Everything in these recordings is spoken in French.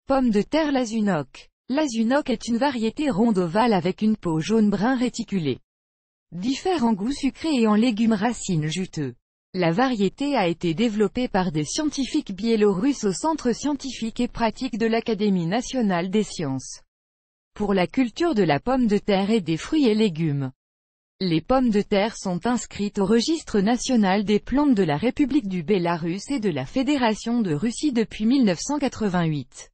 Pomme de terre Lazunoc. Lazunoc est une variété ronde ovale avec une peau jaune-brun réticulée. Diffère en goût sucré et en légumes racines juteux. La variété a été développée par des scientifiques biélorusses au Centre scientifique et pratique de l'Académie nationale des sciences. Pour la culture de la pomme de terre et des fruits et légumes. Les pommes de terre sont inscrites au registre national des plantes de la République du Bélarus et de la Fédération de Russie depuis 1988.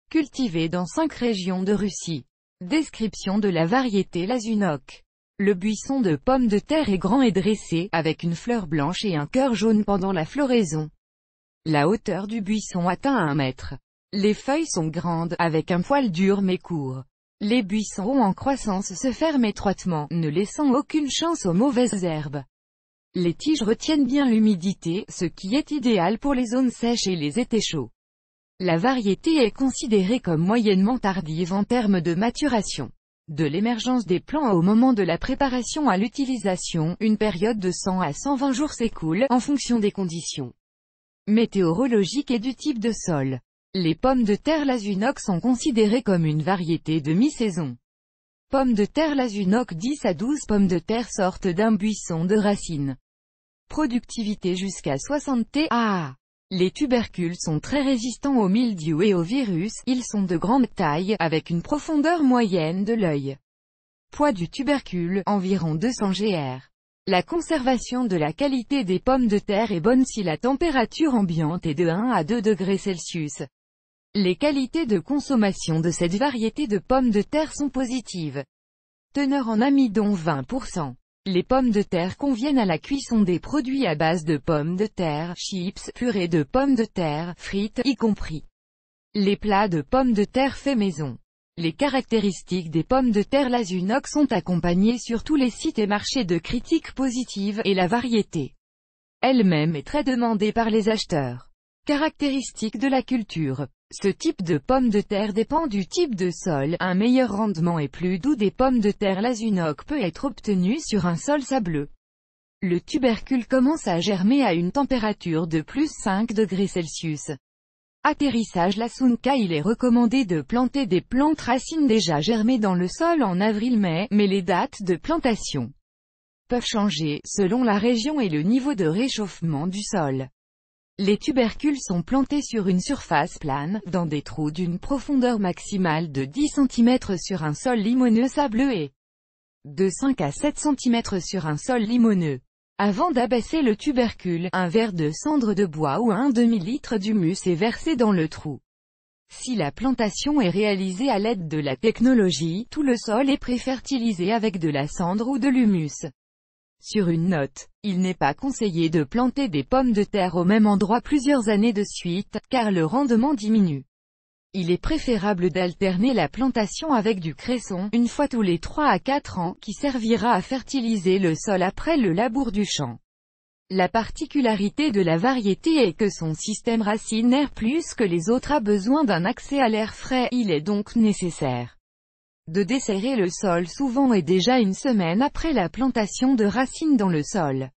Cultivée dans 5 régions de Russie. Description de la variété Lazunoc. Le buisson de pommes de terre est grand et dressé, avec une fleur blanche et un cœur jaune pendant la floraison. La hauteur du buisson atteint 1 mètre. Les feuilles sont grandes, avec un poil dur mais court. Les buissons en croissance se ferment étroitement, ne laissant aucune chance aux mauvaises herbes. Les tiges retiennent bien l'humidité, ce qui est idéal pour les zones sèches et les étés chauds. La variété est considérée comme moyennement tardive en termes de maturation. De l'émergence des plants au moment de la préparation à l'utilisation, une période de 100 à 120 jours s'écoule, en fonction des conditions météorologiques et du type de sol. Les pommes de terre Lazunoc sont considérées comme une variété de mi-saison. Pommes de terre Lazunoc 10 à 12 pommes de terre sortent d'un buisson de racines. Productivité jusqu'à 60 ta. Les tubercules sont très résistants au mildiou et au virus, ils sont de grande taille, avec une profondeur moyenne de l'œil. Poids du tubercule, environ 200 gr. La conservation de la qualité des pommes de terre est bonne si la température ambiante est de 1 à 2 degrés Celsius. Les qualités de consommation de cette variété de pommes de terre sont positives. Teneur en amidon 20%. Les pommes de terre conviennent à la cuisson des produits à base de pommes de terre, chips, purée de pommes de terre, frites, y compris. Les plats de pommes de terre faits maison. Les caractéristiques des pommes de terre Lazunoc sont accompagnées sur tous les sites et marchés de critiques positives, et la variété elle-même est très demandée par les acheteurs. Caractéristiques de la culture. Ce type de pommes de terre dépend du type de sol, un meilleur rendement et plus doux des pommes de terre Lazunoc peut être obtenu sur un sol sableux. Le tubercule commence à germer à une température de plus 5 degrés Celsius. Atterrissage Lazunoc. Il est recommandé de planter des plantes racines déjà germées dans le sol en avril-mai, mais les dates de plantation peuvent changer, selon la région et le niveau de réchauffement du sol. Les tubercules sont plantés sur une surface plane, dans des trous d'une profondeur maximale de 10 cm sur un sol limoneux sableux et de 5 à 7 cm sur un sol limoneux. Avant d'abaisser le tubercule, un verre de cendre de bois ou un demi-litre d'humus est versé dans le trou. Si la plantation est réalisée à l'aide de la technologie, tout le sol est pré-fertilisé avec de la cendre ou de l'humus. Sur une note, il n'est pas conseillé de planter des pommes de terre au même endroit plusieurs années de suite, car le rendement diminue. Il est préférable d'alterner la plantation avec du cresson, une fois tous les 3 à 4 ans, qui servira à fertiliser le sol après le labour du champ. La particularité de la variété est que son système racinaire plus que les autres a besoin d'un accès à l'air frais, il est donc nécessaire de desserrer le sol souvent et déjà une semaine après la plantation de racines dans le sol.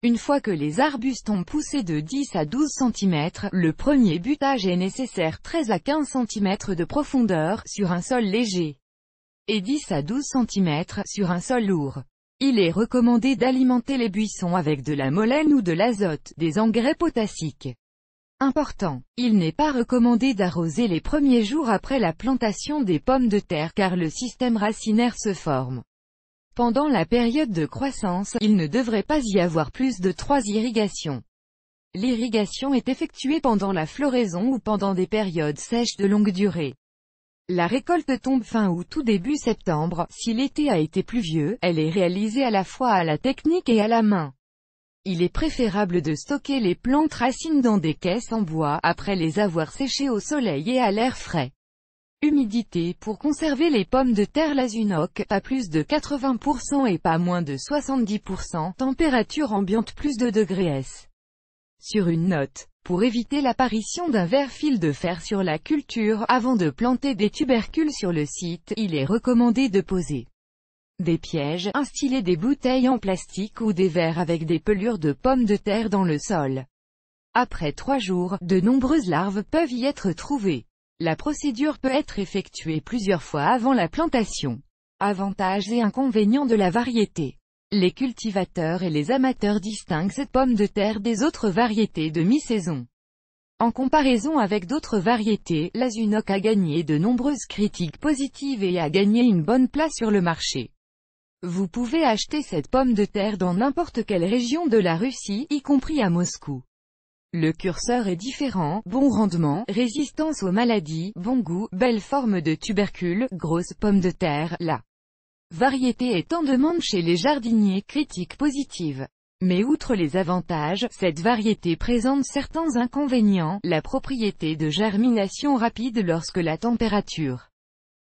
Une fois que les arbustes ont poussé de 10 à 12 cm, le premier butage est nécessaire 13 à 15 cm de profondeur, sur un sol léger, et 10 à 12 cm, sur un sol lourd. Il est recommandé d'alimenter les buissons avec de la molène ou de l'azote, des engrais potassiques. Important. Il n'est pas recommandé d'arroser les premiers jours après la plantation des pommes de terre car le système racinaire se forme. Pendant la période de croissance, il ne devrait pas y avoir plus de 3 irrigations. L'irrigation est effectuée pendant la floraison ou pendant des périodes sèches de longue durée. La récolte tombe fin août ou début septembre. Si l'été a été pluvieux, elle est réalisée à la fois à la technique et à la main. Il est préférable de stocker les plantes racines dans des caisses en bois, après les avoir séchées au soleil et à l'air frais. Humidité. Pour conserver les pommes de terre Lazunoc, pas plus de 80% et pas moins de 70%, température ambiante plus de degrés S. Sur une note, pour éviter l'apparition d'un ver fil de fer sur la culture, avant de planter des tubercules sur le site, il est recommandé de poser des pièges, instiller des bouteilles en plastique ou des verres avec des pelures de pommes de terre dans le sol. Après 3 jours, de nombreuses larves peuvent y être trouvées. La procédure peut être effectuée plusieurs fois avant la plantation. Avantages et inconvénients de la variété. Les cultivateurs et les amateurs distinguent cette pomme de terre des autres variétés de mi-saison. En comparaison avec d'autres variétés, l'Azunok a gagné de nombreuses critiques positives et a gagné une bonne place sur le marché. Vous pouvez acheter cette pomme de terre dans n'importe quelle région de la Russie, y compris à Moscou. Le curseur est différent, bon rendement, résistance aux maladies, bon goût, belle forme de tubercule, grosse pomme de terre, la variété est en demande chez les jardiniers, critiques positives. Mais outre les avantages, cette variété présente certains inconvénients, la propriété de germination rapide lorsque la température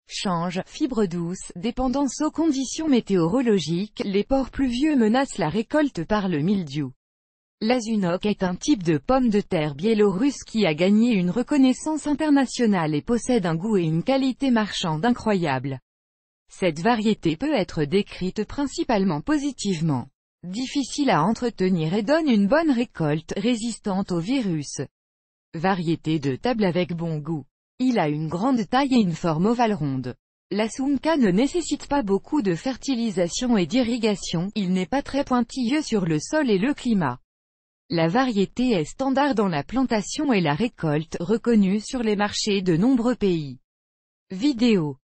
change, fibre douce, dépendance aux conditions météorologiques, les ports pluvieux menacent la récolte par le mildiou. L'Azunok est un type de pomme de terre biélorusse qui a gagné une reconnaissance internationale et possède un goût et une qualité marchande incroyables. Cette variété peut être décrite principalement positivement. Difficile à entretenir et donne une bonne récolte, résistante aux virus. Variété de table avec bon goût. Il a une grande taille et une forme ovale ronde. La Sumka ne nécessite pas beaucoup de fertilisation et d'irrigation, il n'est pas très pointilleux sur le sol et le climat. La variété est standard dans la plantation et la récolte, reconnue sur les marchés de nombreux pays. Vidéo